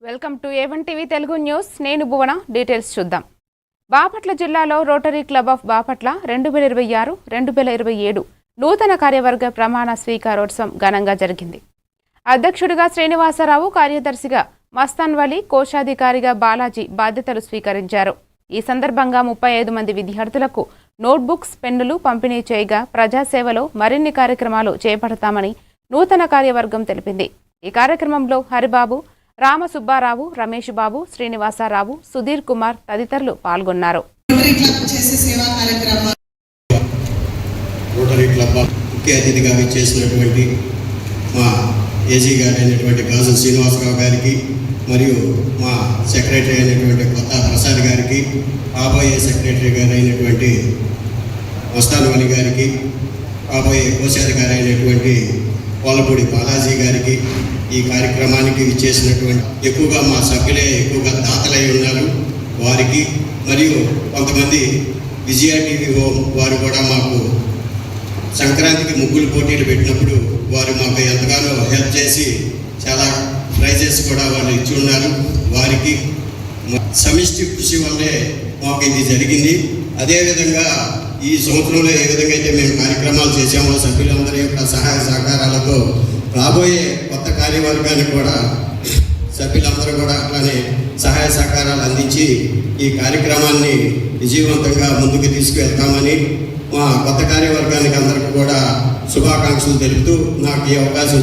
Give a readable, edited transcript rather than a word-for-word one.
Welcome to A1 TV Telugu news. నేను భువన. Details చూద్దాం. బాపట్ల జిల్లాలో రోటరీ క్లబ్ ఆఫ్ బాపట్ల 2026-2027 నూతన కార్యవర్గ ప్రమాణ స్వీకారోత్సవం ఘనంగా జరిగింది. అధ్యక్షుడిగా శ్రీనివాసరావు, కార్యదర్శిగా మస్తాన్ వలి, కోశాధికారిగా బాలాజీ బాధ్యతలు స్వీకరించారు. ఈ సందర్భంగా 35 మంది విద్యార్థులకు నోట్బుక్స్, పెన్నులు పంపిణీ చేయగా ప్రజాసేవలో మరిన్ని కార్యక్రమాలు చేపడతామని నూతన కార్యవర్గం తెలిపింది. ఈ కార్యక్రమంలో హరిబాబు, రామసుబ్బారావు, రమేష్ బాబు, శ్రీనివాసరావు, సుధీర్ కుమార్ తదితరులు పాల్గొన్నారు. రోటరీ క్లబ్ ముఖ్య అతిథిగా విచ్చేసినటువంటి మా ఏజీ గారు అయినటువంటి గాజు శ్రీనివాసరావు గారికి, మరియు మా సెక్రటరీ అయినటువంటి కొత్త ప్రసాద్ గారికి, కాబోయే సెక్రటరీ గారు అయినటువంటి మస్తాన్ వలి గారికి, కాబోయే కోశాధికారి అయినటువంటి పోలపూడి బాలాజీ గారికి, ఈ కార్యక్రమానికి విచ్చేసినటువంటి ఎక్కువగా మా సభ్యులే ఎక్కువగా దాతలై ఉన్నారు వారికి, మరియు కొంతమంది విజయ టీవీ హోమ్ వారు కూడా మాకు సంక్రాంతికి ముగ్గులు పోటీలు పెట్టినప్పుడు వారు మాకు ఎంతగానో హెల్ప్ చేసి చాలా ప్రైజెస్ కూడా వాళ్ళు ఇచ్చి ఉన్నారు. వారికి సమిష్టి కృషి వల్లే మాకు ఇది జరిగింది. అదేవిధంగా ఈ సంవత్సరంలో ఏ విధంగా అయితే మేము కార్యక్రమాలు చేసామో సభ్యులందరి యొక్క సహాయ సహకారాలతో రాబోయే కొత్త కార్యవర్గానికి కూడా సభ్యులందరూ కూడా అట్లానే సహాయ సహకారాలు అందించి ఈ కార్యక్రమాన్ని విజయవంతంగా ముందుకు తీసుకువెళ్తామని మా కొత్త కార్యవర్గానికి అందరికీ కూడా శుభాకాంక్షలు తెలుపుతూ నాకు ఈ అవకాశం